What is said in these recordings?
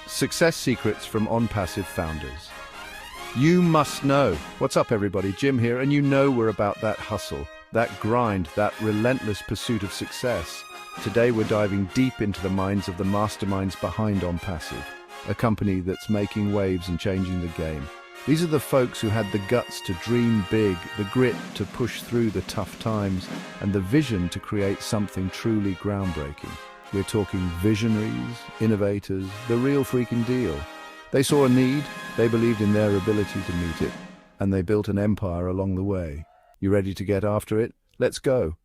Success secrets from Onpassive founders. You must know. What's up, everybody? Jim here, and you know we're about that hustle, that grind, that relentless pursuit of success. Today we're diving deep into the minds of the masterminds behind Onpassive, a company that's making waves and changing the game. These are the folks who had the guts to dream big, the grit to push through the tough times, and the vision to create something truly groundbreaking. We're talking visionaries, innovators, the real freaking deal. They saw a need, they believed in their ability to meet it, and they built an empire along the way. You ready to get after it? Let's go.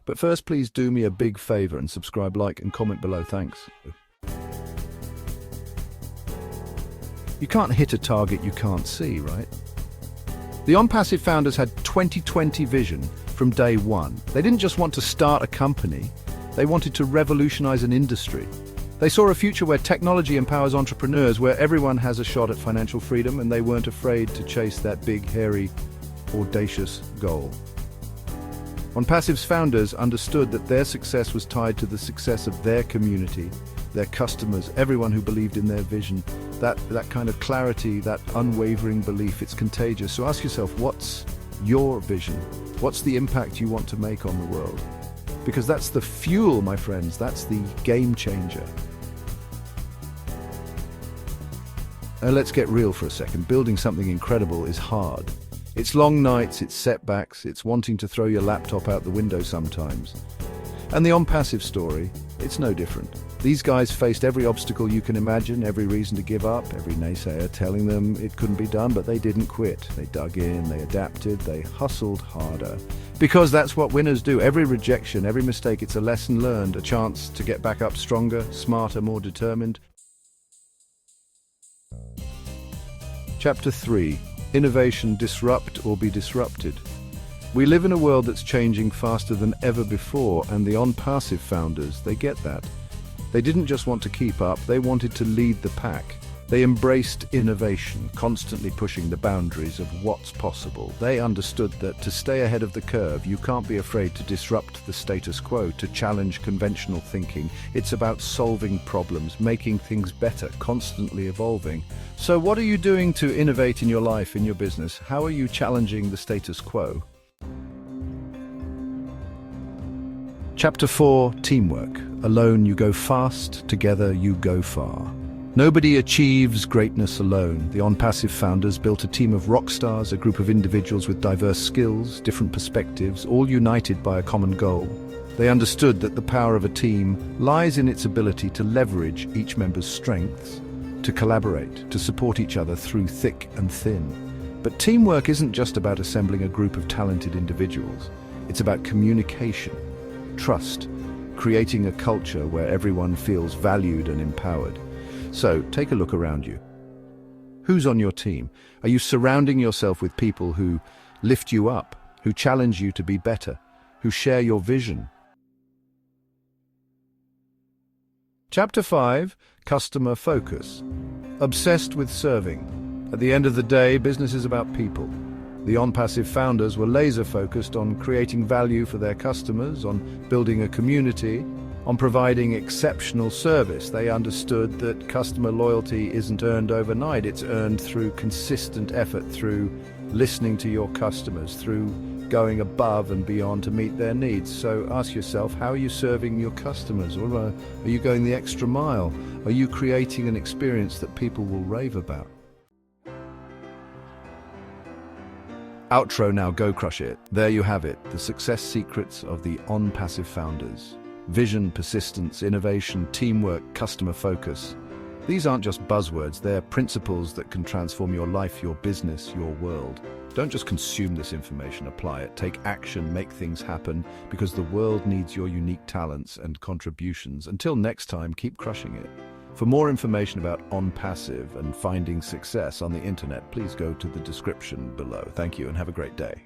But first, please do me a big favor and subscribe, like, and comment below. Thanks. You can't hit a target you can't see, right? The Onpassive founders had 2020 vision from day one. They didn't just want to start a company, they wanted to revolutionize an industry. They saw a future where technology empowers entrepreneurs, where everyone has a shot at financial freedom, and they weren't afraid to chase that big, hairy, audacious goal. Onpassive's founders understood that their success was tied to the success of their community, their customers, everyone who believed in their vision. That kind of clarity, that unwavering belief, it's contagious. So ask yourself, what's your vision? What's the impact you want to make on the world? Because that's the fuel, my friends, that's the game changer. Let's get real for a second. Building something incredible is hard. It's long nights, it's setbacks, it's wanting to throw your laptop out the window sometimes. And the Onpassive story, it's no different. These guys faced every obstacle you can imagine, every reason to give up, every naysayer telling them it couldn't be done, but they didn't quit. They dug in, they adapted, they hustled harder. Because that's what winners do. Every rejection, every mistake, it's a lesson learned, a chance to get back up stronger, smarter, more determined. Chapter 3. Innovation, disrupt or be disrupted. We live in a world that's changing faster than ever before, and the Onpassive founders, they get that. They didn't just want to keep up, they wanted to lead the pack. They embraced innovation, constantly pushing the boundaries of what's possible. They understood that to stay ahead of the curve, you can't be afraid to disrupt the status quo, to challenge conventional thinking. It's about solving problems, making things better, constantly evolving. So what are you doing to innovate in your life, in your business? How are you challenging the status quo? Chapter 4, Teamwork. Alone you go fast, together you go far. Nobody achieves greatness alone. The Onpassive founders built a team of rock stars, a group of individuals with diverse skills, different perspectives, all united by a common goal. They understood that the power of a team lies in its ability to leverage each member's strengths, to collaborate, to support each other through thick and thin. But teamwork isn't just about assembling a group of talented individuals. It's about communication, trust, creating a culture where everyone feels valued and empowered. So, take a look around you. Who's on your team? Are you surrounding yourself with people who lift you up, who challenge you to be better, who share your vision? Chapter 5, Customer Focus. Obsessed with serving. At the end of the day, business is about people. The Onpassive founders were laser-focused on creating value for their customers, on building a community, on providing exceptional service. They understood that customer loyalty isn't earned overnight, it's earned through consistent effort, through listening to your customers, through going above and beyond to meet their needs. So ask yourself, how are you serving your customers? Or are you going the extra mile? Are you creating an experience that people will rave about? Outro now, go crush it. There you have it, the success secrets of the Onpassive founders. Vision, persistence, innovation, teamwork, customer focus. These aren't just buzzwords, they're principles that can transform your life, your business, your world. Don't just consume this information, apply it, take action, make things happen, because the world needs your unique talents and contributions. Until next time, keep crushing it. For more information about Onpassive and finding success on the internet, please go to the description below. Thank you and have a great day.